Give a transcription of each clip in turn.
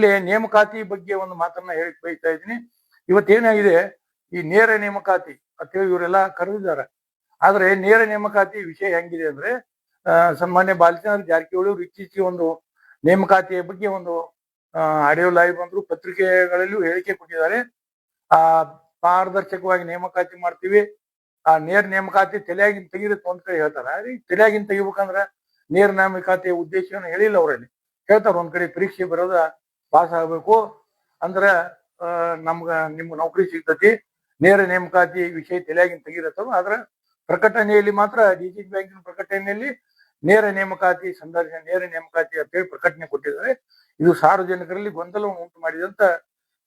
ಇಲ್ಲಿ ನೇಮಕಾತಿ ಬಗ್ಗೆ ಒಂದು ಮಾತನ್ನ ಹೇಳಿ ಬಯಸ್ತಾ ಇದ್ದೀನಿ. ಇವತ್ತೇನಾಗಿದೆ, ಈ ನೇರ ನೇಮಕಾತಿ ಅಂತೇಳಿ ಇವರೆಲ್ಲ ಕರೆದಿದ್ದಾರೆ. ಆದ್ರೆ ನೇರ ನೇಮಕಾತಿ ವಿಷಯ ಹೆಂಗಿದೆ ಅಂದ್ರೆ, ಸನ್ಮಾನ್ಯ ಬಾಲಚಂದ್ರ ಜಾರಕಿಹೊಳಿ ಅವರು ಇತ್ತೀಚೆಗೆ ಒಂದು ನೇಮಕಾತಿಯ ಬಗ್ಗೆ ಒಂದು ಆಡಿಯೋ ಲೈವ್ ಬಂದ್ರು, ಪತ್ರಿಕೆಗಳಲ್ಲೂ ಹೇಳಿಕೆ ಕೊಟ್ಟಿದ್ದಾರೆ. ಪಾರದರ್ಶಕವಾಗಿ ನೇಮಕಾತಿ ಮಾಡ್ತೀವಿ, ನೇರ ನೇಮಕಾತಿ ತಲೆಯಾಗಿನ ತೆಗಿರುತ್ತೆ ಅಂತ ಕಡೆ ಹೇಳ್ತಾರೆ. ಆದ್ರೆ ತಲೆಯಾಗಿನ ತೆಗಿಬೇಕಂದ್ರ ನೇರ ನೇಮಕಾತಿಯ ಉದ್ದೇಶವನ್ನು ಹೇಳಿಲ್ಲ ಅವರಲ್ಲಿ. ಹೇಳ್ತಾರೆ ಒಂದ್ ಕಡೆ ಪರೀಕ್ಷೆ ಬರೋದ ಪಾಸ್ ಆಗ್ಬೇಕು ಅಂದ್ರ ನಿಮ್ಗೆ ನೌಕರಿ ಸಿಗ್ತತಿ, ನೇರ ನೇಮಕಾತಿ ವಿಷಯ ತಲೆಯಾಗಿನ ತೆಗಿರತ್ತವ. ಆದ್ರ ಪ್ರಕಟಣೆಯಲ್ಲಿ ಮಾತ್ರ ಡಿಸಿಸಿ ಬ್ಯಾಂಕಿನ ಪ್ರಕಟಣೆಯಲ್ಲಿ ನೇರ ನೇಮಕಾತಿ ಸಂದರ್ಶನ, ನೇರ ನೇಮಕಾತಿ ಅಂತ ಹೇಳಿ ಪ್ರಕಟಣೆ ಕೊಟ್ಟಿದ್ದಾರೆ. ಇದು ಸಾರ್ವಜನಿಕರಲ್ಲಿ ಗೊಂದಲವನ್ನು ಉಂಟು ಮಾಡಿದಂತ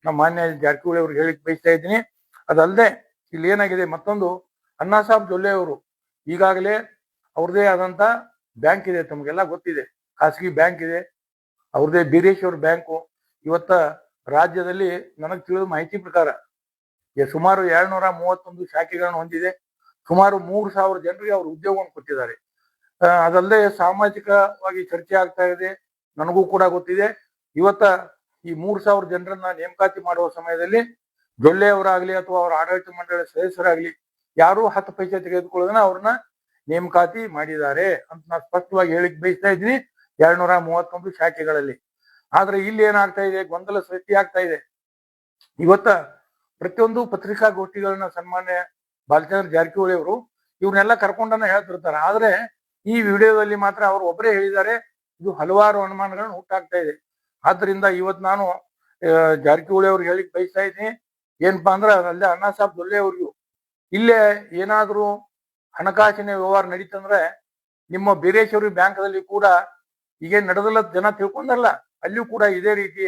ನಮ್ಮ ಮಾನ್ಯ ಜಾರಕಿಹೊಳಿ ಅವ್ರಿಗೆ ಹೇಳಿಕ್ ಬಯಸ್ತಾ ಇದ್ದೀನಿ. ಅದಲ್ಲದೆ ಇಲ್ಲಿ ಏನಾಗಿದೆ, ಮತ್ತೊಂದು ಅಣ್ಣಾ ಸಾಹೇಬ್ ಜೊಲ್ಲೆ ಅವರು ಈಗಾಗಲೇ ಅವ್ರದೇ ಆದಂತ ಬ್ಯಾಂಕ್ ಇದೆ, ತಮಗೆಲ್ಲ ಗೊತ್ತಿದೆ, ಖಾಸಗಿ ಬ್ಯಾಂಕ್ ಇದೆ ಅವ್ರದೇ, ಬೀರೇಶ್ವರ್ ಬ್ಯಾಂಕು. ಇವತ್ತ ರಾಜ್ಯದಲ್ಲಿ ನನಗೆ ತಿಳಿದ ಮಾಹಿತಿ ಪ್ರಕಾರ ಸುಮಾರು 231 ಶಾಖೆಗಳನ್ನು ಹೊಂದಿದೆ. ಸುಮಾರು 3,000 ಜನರಿಗೆ ಅವರು ಉದ್ಯೋಗವನ್ನು ಕೊಟ್ಟಿದ್ದಾರೆ. ಅದಲ್ಲದೆ ಸಾಮಾಜಿಕವಾಗಿ ಚರ್ಚೆ ಆಗ್ತಾ ಇದೆ, ನನಗೂ ಕೂಡ ಗೊತ್ತಿದೆ. ಇವತ್ತ ಈ 3,000 ಜನರನ್ನ ನೇಮಕಾತಿ ಮಾಡುವ ಸಮಯದಲ್ಲಿ ಜೊಲ್ಲೆ ಅವರಾಗ್ಲಿ ಅಥವಾ ಅವರ ಆಡಳಿತ ಮಂಡಳಿ ಸದಸ್ಯರಾಗ್ಲಿ ಯಾರು 10 ಪೈಸೆ ತೆಗೆದುಕೊಳ್ಳೋದನ್ನ ಅವ್ರನ್ನ ನೇಮಕಾತಿ ಮಾಡಿದ್ದಾರೆ ಅಂತ ನಾನು ಸ್ಪಷ್ಟವಾಗಿ ಹೇಳಿಕ್ ಬಯಸ್ತಾ ಇದ್ದೀನಿ 231 ಶಾಖೆಗಳಲ್ಲಿ. ಆದ್ರೆ ಇಲ್ಲಿ ಏನಾಗ್ತಾ ಇದೆ, ಗೊಂದಲ ಸೃಷ್ಟಿ ಆಗ್ತಾ ಇದೆ. ಇವತ್ತ ಪ್ರತಿಯೊಂದು ಪತ್ರಿಕಾಗೋಷ್ಠಿಗಳನ್ನ ಸನ್ಮಾನ್ಯ ಬಾಲಚಂದ್ರ ಜಾರಕಿಹೊಳಿ ಅವರು ಇವ್ರನ್ನೆಲ್ಲ ಕರ್ಕೊಂಡನ್ನ ಹೇಳ್ತಿರ್ತಾರೆ. ಆದ್ರೆ ಈ ವಿಡಿಯೋದಲ್ಲಿ ಮಾತ್ರ ಅವರು ಒಬ್ಬರೇ ಹೇಳಿದ್ದಾರೆ. ಇದು ಹಲವಾರು ಅನುಮಾನಗಳನ್ನ ಹುಟ್ಟಾಗ್ತಾ ಇದೆ. ಆದ್ರಿಂದ ಇವತ್ತು ನಾನು ಜಾರಕಿಹೊಳಿ ಅವ್ರಿಗೆ ಹೇಳಿಕ್ ಬಯಸ್ತಾ ಇದ್ದೀನಿ, ಏನಪ್ಪಾ ಅಂದ್ರ ಅಲ್ಲದೆ ಅಣ್ಣಾ ಸಾಹೇಬ್ ಜೊಲ್ಲೆ ಅವ್ರಿಗೂ ಇಲ್ಲೇ ಏನಾದ್ರೂ ಹಣಕಾಸಿನ ವ್ಯವಹಾರ ನಡೀತಂದ್ರೆ ನಿಮ್ಮ ಬೀರೇಶ್ವರಿ ಬ್ಯಾಂಕ್ದಲ್ಲಿ ಕೂಡ ಈಗೇನ್ ನಡೆದಲ್ಲ ಜನ ತಿಳ್ಕೊಂಡಲ್ಲ, ಅಲ್ಲಿಯೂ ಕೂಡ ಇದೇ ರೀತಿ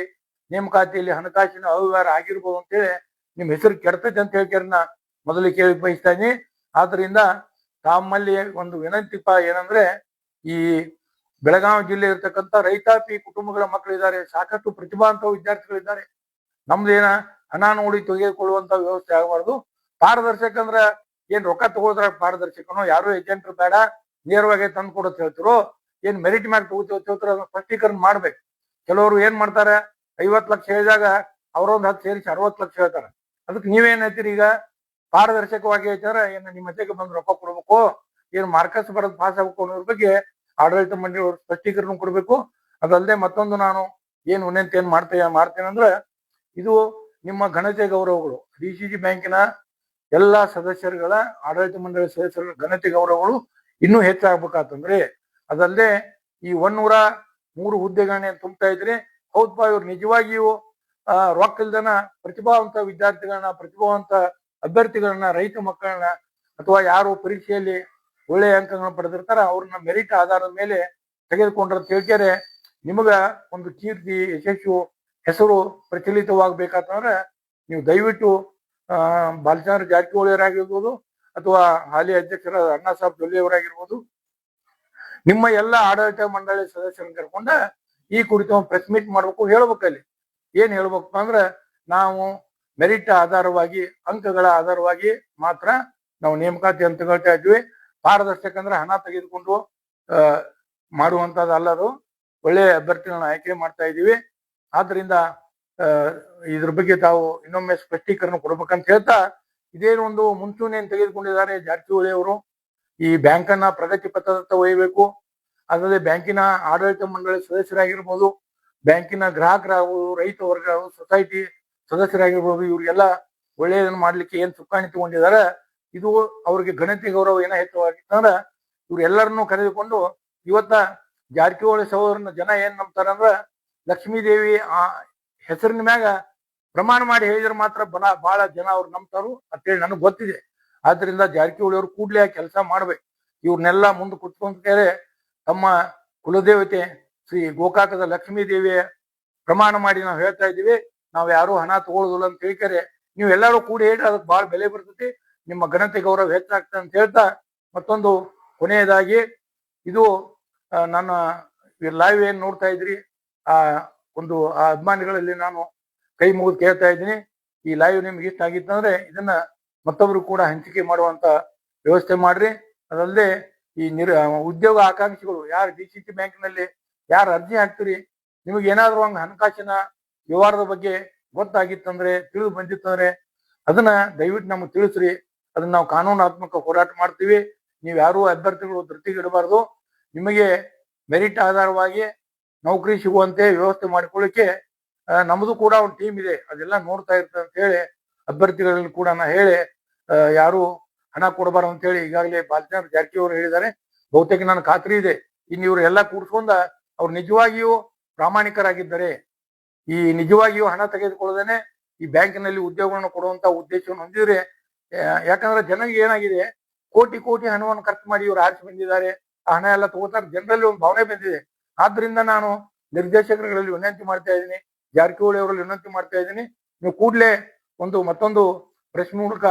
ನೇಮಕಾತಿಯಲ್ಲಿ ಹಣಕಾಸಿನ ಅವ್ಯವಹಾರ ಆಗಿರ್ಬೋದು ಅಂತೇಳಿ ನಿಮ್ ಹೆಸರು ಕೆಡ್ತೈತೆ ಅಂತ ಹೇಳ್ಕೇರನ್ನ ಮೊದಲಿಗೆ ಕೇಳಿ ಬಯಸ್ತಾ ಇದೀನಿ. ಆದ್ರಿಂದ ತಮ್ಮಲ್ಲಿ ಒಂದು ವಿನಂತಿಪ ಏನಂದ್ರೆ, ಈ ಬೆಳಗಾವಿ ಜಿಲ್ಲೆ ಇರ್ತಕ್ಕಂಥ ರೈತಾಪಿ ಕುಟುಂಬಗಳ ಮಕ್ಕಳಿದ್ದಾರೆ, ಸಾಕಷ್ಟು ಪ್ರತಿಭಾವಂತ ವಿದ್ಯಾರ್ಥಿಗಳಿದ್ದಾರೆ. ನಮ್ದೇನ ಹಣ ನೋಡಿ ತೆಗೆದುಕೊಳ್ಳುವಂತ ವ್ಯವಸ್ಥೆ ಆಗಬಾರ್ದು. ಪಾರದರ್ಶಕ ಅಂದ್ರ ಏನ್ ರೊಕ್ಕ ತಗೋದ್ರ ಪಾರದರ್ಶಕನೋ, ಯಾರು ಏಜೆಂಟ್ರು ಬೇಡ, ನೇರವಾಗಿ ತಂದು ಕೊಡೋತ್ ಹೇಳ್ತಿರೋ, ಏನ್ ಮೆರಿಟ್ ಮ್ಯಾಗ ತಗೋತೀವಿ ಅದನ್ನ ಸ್ಪಷ್ಟೀಕರಣ ಮಾಡ್ಬೇಕು. ಕೆಲವರು ಏನ್ ಮಾಡ್ತಾರೆ, 50 ಲಕ್ಷ ಹೇಳಿದಾಗ ಅವ್ರೊಂದ್ 10 ಸೇರಿಸಿ 60 ಲಕ್ಷ ಹೇಳ್ತಾರೆ. ಅದಕ್ಕೆ ನೀವೇನ್ ಹೇಳ್ತೀರಿ, ಈಗ ಪಾರದರ್ಶಕವಾಗಿ ಹೇಳ್ತಾರ ಏನ್ ನಿಮ್ಮ ಜೊತೆಗೆ ಬಂದು ರೊಕ್ಕ ಕೊಡ್ಬೇಕು, ಏನ್ ಮಾರ್ಕಸ್ ಬರೋದು ಪಾಸ್ ಆಗ್ಬೇಕು ಅನ್ನೋದ್ರ ಬಗ್ಗೆ ಆಡಳಿತ ಮಂಡಳಿ ಅವರು ಸ್ಪಷ್ಟೀಕರಣ ಕೊಡ್ಬೇಕು. ಅದಲ್ಲದೆ ಮತ್ತೊಂದು ನಾನು ಏನ್ ವಿನಂತಿ ಏನ್ ಮಾಡ್ತೇನೆ ಅಂದ್ರೆ, ಇದು ನಿಮ್ಮ ಘನತೆ ಗೌರವಗಳು, ಡಿಸಿಸಿ ಬ್ಯಾಂಕಿನ ಎಲ್ಲಾ ಸದಸ್ಯರುಗಳ, ಆಡಳಿತ ಮಂಡಳಿ ಸದಸ್ಯರ ಘನತೆ ಗೌರವಗಳು ಇನ್ನೂ ಹೆಚ್ಚಾಗ್ಬೇಕಾತಂದ್ರೆ, ಅದಲ್ಲದೆ ಈ 103 ಹುದ್ದೆಗಳನ್ನ ತುಂಬ್ತಾ ಇದ್ರಿ, ಹೌದಪ್ಪ ಇವ್ರು ನಿಜವಾಗಿಯೂ ರೊಕ್ಕ ಇಲ್ದನ ಪ್ರತಿಭಾವಂತ ವಿದ್ಯಾರ್ಥಿಗಳನ್ನ, ಪ್ರತಿಭಾವಂತ ಅಭ್ಯರ್ಥಿಗಳನ್ನ, ರೈತ ಮಕ್ಕಳನ್ನ ಅಥವಾ ಯಾರು ಪರೀಕ್ಷೆಯಲ್ಲಿ ಒಳ್ಳೆಯ ಅಂಕಗಳನ್ನ ಪಡೆದಿರ್ತಾರ ಅವ್ರನ್ನ ಮೆರಿಟ್ ಆಧಾರದ ಮೇಲೆ ತೆಗೆದುಕೊಂಡ್ರ ತಿಳ್ಕೆರೆ ನಿಮಗ ಒಂದು ಕೀರ್ತಿ, ಯಶಸ್ಸು, ಹೆಸರು ಪ್ರಚಲಿತವಾಗಬೇಕಾತಂದ್ರೆ ನೀವು ದಯವಿಟ್ಟು ಬಾಲಚಂದ್ರ ಜಾರಕಿಹೊಳಿ ಅವರಾಗಿರ್ಬೋದು ಅಥವಾ ಹಾಲಿ ಅಧ್ಯಕ್ಷರಾದ ಅಣ್ಣಾ ಸಾಹೇಬ್ ಜೊಲ್ಲೆ ಅವರಾಗಿರ್ಬೋದು, ನಿಮ್ಮ ಎಲ್ಲ ಆಡಳಿತ ಮಂಡಳಿ ಸದಸ್ಯರನ್ನ ಕರ್ಕೊಂಡ ಈ ಕುರಿತು ಪ್ರೆಸ್ ಮೀಟ್ ಮಾಡ್ಬೇಕು. ಹೇಳ್ಬೇಕಲ್ಲಿ ಏನ್ ಹೇಳ್ಬೇಕಪ್ಪ ಅಂದ್ರ, ನಾವು ಮೆರಿಟ್ ಆಧಾರವಾಗಿ, ಅಂಕಗಳ ಆಧಾರವಾಗಿ ಮಾತ್ರ ನಾವು ನೇಮಕಾತಿ ಅಂತ ಹೇಳ್ತಾ ಇದ್ವಿ. ಪಾರದರ್ಶಕ ಅಂದ್ರೆ ಹಣ ತೆಗೆದುಕೊಂಡು ಮಾಡುವಂತದ್ದು ಅಲ್ಲದು, ಒಳ್ಳೆಯ ಅಭ್ಯರ್ಥಿಗಳನ್ನ ಆಯ್ಕೆ ಮಾಡ್ತಾ ಇದೀವಿ. ಆದ್ರಿಂದ ಇದ್ರ ಬಗ್ಗೆ ತಾವು ಇನ್ನೊಮ್ಮೆ ಸ್ಪಷ್ಟೀಕರಣ ಕೊಡ್ಬೇಕಂತ ಹೇಳ್ತಾ, ಇದೇನು ಒಂದು ಮುಂಚೂಣಿಯನ್ನು ತೆಗೆದುಕೊಂಡಿದ್ದಾರೆ ಜಾರಕಿಹೊಳಿ ಅವರು. ಈ ಬ್ಯಾಂಕನ್ನ ಪ್ರಗತಿ ಪಥದತ್ತ ಒಯ್ಯಬೇಕು. ಅದಲ್ಲದೆ ಬ್ಯಾಂಕಿನ ಆಡಳಿತ ಮಂಡಳಿ ಸದಸ್ಯರಾಗಿರ್ಬೋದು, ಬ್ಯಾಂಕಿನ ಗ್ರಾಹಕರಾಗ್ಬೋದು, ರೈತ ವರ್ಗ, ಸೊಸೈಟಿ ಸದಸ್ಯರಾಗಿರ್ಬೋದು, ಇವ್ರಿಗೆಲ್ಲ ಒಳ್ಳೆಯದನ್ನು ಮಾಡ್ಲಿಕ್ಕೆ ಏನ್ ಸುಕ್ಕಾಣಿ ತಗೊಂಡಿದ್ದಾರೆ, ಇದು ಅವ್ರಿಗೆ ಘನತೆ ಗೌರವ ಏನೋ ಹೆಚ್ಚವಾಗಿತ್ತಂದ್ರ ಇವ್ರೆಲ್ಲರನ್ನು ಕರೆದುಕೊಂಡು ಇವತ್ತ ಜಾರಕಿಹೊಳಿ ಸಹೋದರನ ಜನ ಏನ್ ನಂಬ್ತಾರಂದ್ರ, ಲಕ್ಷ್ಮೀದೇವಿ ಆ ಹೆಸರಿನ ಮ್ಯಾಗ ಪ್ರಮಾಣ ಮಾಡಿ ಹೇಳಿದ್ರೆ ಮಾತ್ರ ಬಹಳ ಜನ ಅವ್ರು ನಂಬ್ತಾರು ಅಂತೇಳಿ ನನಗೆ ಗೊತ್ತಿದೆ. ಆದ್ರಿಂದ ಜಾರಕಿಹೊಳಿ ಅವ್ರು ಕೂಡ್ಲೆ ಕೆಲಸ ಮಾಡ್ಬೇಕು. ಇವ್ರನ್ನೆಲ್ಲ ಮುಂದೆ ಕುತ್ಕೊಂಡ್ರೆ ತಮ್ಮ ಕುಲದೇವತೆ ಶ್ರೀ ಗೋಕಾಕದ ಲಕ್ಷ್ಮೀ ದೇವಿಯ ಪ್ರಮಾಣ ಮಾಡಿ ನಾವು ಹೇಳ್ತಾ ಇದ್ದೀವಿ, ನಾವ್ ಯಾರು ಹಣ ತಗೊಳ್ಳೋದಿಲ್ಲ ಅಂತ ಹೇಳ್ಕರೆ ನೀವು ಎಲ್ಲರೂ ಕೂಡಿ ಹೇಳಿ ಅದಕ್ಕೆ ಬಹಳ ಬೆಲೆ ಬರ್ತೈತಿ, ನಿಮ್ಮ ಘನತೆ ಗೌರವ ಹೆಚ್ಚಾಗ್ತದೆ ಅಂತ ಹೇಳ್ತಾ, ಮತ್ತೊಂದು ಕೊನೆಯದಾಗಿ ಇದು ನನ್ನ ಲೈವ್ ಏನ್ ನೋಡ್ತಾ ಇದ್ರಿ ಆ ಅಭಿಮಾನಿಗಳಲ್ಲಿ ನಾನು ಕೈ ಮುಗಿದು ಕೇಳ್ತಾ ಇದ್ದೀನಿ, ಈ ಲೈವ್ ನಿಮ್ಗೆ ಇಷ್ಟ ಆಗಿತ್ತಂದ್ರೆ ಇದನ್ನ ಮತ್ತೊಬ್ರು ಕೂಡ ಹಂಚಿಕೆ ಮಾಡುವಂತ ವ್ಯವಸ್ಥೆ ಮಾಡ್ರಿ. ಅದಲ್ಲದೆ ಈ ಉದ್ಯೋಗ ಆಕಾಂಕ್ಷಿಗಳು ಯಾರು ಡಿಸಿಸಿ ಬ್ಯಾಂಕ್ನಲ್ಲಿ ಯಾರು ಅರ್ಜಿ ಹಾಕ್ತೀರಿ, ನಿಮಗೆ ಏನಾದ್ರು ಹಂಗ ಹಣಕಾಸಿನ ವ್ಯವಹಾರದ ಬಗ್ಗೆ ಗೊತ್ತಾಗಿತ್ತಂದ್ರೆ ತಿಳಿದು ಬಂದಿತ್ತಂದ್ರೆ ಅದನ್ನ ದಯವಿಟ್ಟು ನಮಗೆ ತಿಳಿಸ್ರಿ. ಅದನ್ನ ನಾವು ಕಾನೂನಾತ್ಮಕ ಹೋರಾಟ ಮಾಡ್ತೀವಿ. ನೀವು ಯಾರು ಅಭ್ಯರ್ಥಿಗಳು ಧೃತಿಗಿಡಬಾರ್ದು. ನಿಮಗೆ ಮೆರಿಟ್ ಆಧಾರವಾಗಿ ನೌಕರಿ ಸಿಗುವಂತೆ ವ್ಯವಸ್ಥೆ ಮಾಡಿಕೊಳ್ಳಿಕ್ಕೆ ನಮ್ದು ಕೂಡ ಒಂದು ಟೀಮ್ ಇದೆ, ಅದೆಲ್ಲ ನೋಡ್ತಾ ಇರ್ತದೆ ಅಂತ ಹೇಳಿ ಅಭ್ಯರ್ಥಿಗಳಲ್ಲಿ ಕೂಡ ನಾ ಹೇಳಿ ಯಾರು ಹಣ ಕೊಡಬಾರ್ದು ಅಂತ ಹೇಳಿ ಈಗಾಗಲೇ ಬಾಲಚಂದ್ರ ಜಾರಕಿಹೊಳಿ ಹೇಳಿದ್ದಾರೆ. ಬಹುತೇಕ ನನ್ನ ಖಾತ್ರಿ ಇದೆ ಇನ್ನು ಇವ್ರು ಎಲ್ಲ ಕೂಡ್ಸ್ಕೊಂಡ ಅವ್ರು ನಿಜವಾಗಿಯೂ ಪ್ರಾಮಾಣಿಕರಾಗಿದ್ದಾರೆ, ಈ ನಿಜವಾಗಿಯೂ ಹಣ ತೆಗೆದುಕೊಳ್ಳದೇನೆ ಈ ಬ್ಯಾಂಕಿನಲ್ಲಿ ಉದ್ಯೋಗವನ್ನು ಕೊಡುವಂತ ಉದ್ದೇಶವನ್ನು ಹೊಂದಿದ್ರೆ, ಯಾಕಂದ್ರೆ ಜನರಿಗೆ ಏನಾಗಿದೆ, ಕೋಟಿ ಕೋಟಿ ಹಣವನ್ನು ಖರ್ಚು ಮಾಡಿ ಇವ್ರು ಆರಿಸಿ ಬಂದಿದ್ದಾರೆ, ಆ ಹಣ ಎಲ್ಲ ತಗೋತಾರೆ, ಜನರಲ್ಲಿ ಒಂದು ಭಾವನೆ ಬಂದಿದೆ. ಆದ್ರಿಂದ ನಾನು ನಿರ್ದೇಶಕರುಗಳಲ್ಲಿ ವಿನಂತಿ ಮಾಡ್ತಾ ಇದ್ದೀನಿ, ಜಾರಕಿಹೊಳಿ ಅವರಲ್ಲಿ ವಿನಂತಿ ಮಾಡ್ತಾ ಇದ್ದೀನಿ, ನೀವು ಕೂಡಲೇ ಮತ್ತೊಂದು ಪ್ರೆಸ್ ಮೂಲಕ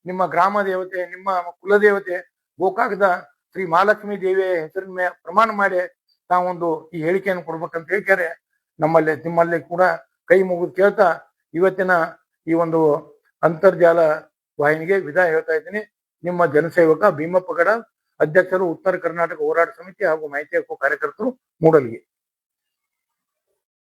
ನಿಮ್ಮ ಗ್ರಾಮ ದೇವತೆ, ನಿಮ್ಮ ಕುಲದೇವತೆ ಗೋಕಾಕದ ಶ್ರೀ ಮಹಾಲಕ್ಷ್ಮೀ ದೇವಿಯ ಹೆಸರಿನ ಮೇಲೆ ಪ್ರಮಾಣ ಮಾಡಿ ತಾವೊಂದು ಈ ಹೇಳಿಕೆಯನ್ನು ಕೊಡ್ಬೇಕಂತ ಹೇಳ್ತಾರೆ. ನಿಮ್ಮಲ್ಲಿ ಕೂಡ ಕೈ ಮುಗಿದು ಕೇಳ್ತಾ ಇವತ್ತಿನ ಈ ಒಂದು ಅಂತರ್ಜಾಲ ವಾಹಿನಿಗೆ ವಿದಾಯ ಹೇಳ್ತಾ ಇದ್ದೀನಿ. ನಿಮ್ಮ ಜನಸೇವಕ ಭೀಮಪ್ಪ ಗಡ, ಅಧ್ಯಕ್ಷರು, ಉತ್ತರ ಕರ್ನಾಟಕ ಹೋರಾಟ ಸಮಿತಿ ಹಾಗೂ ಮಾಹಿತಿ ಹಕ್ಕು ಕಾರ್ಯಕರ್ತರು, ಮೂಡಲ್ಗಿ.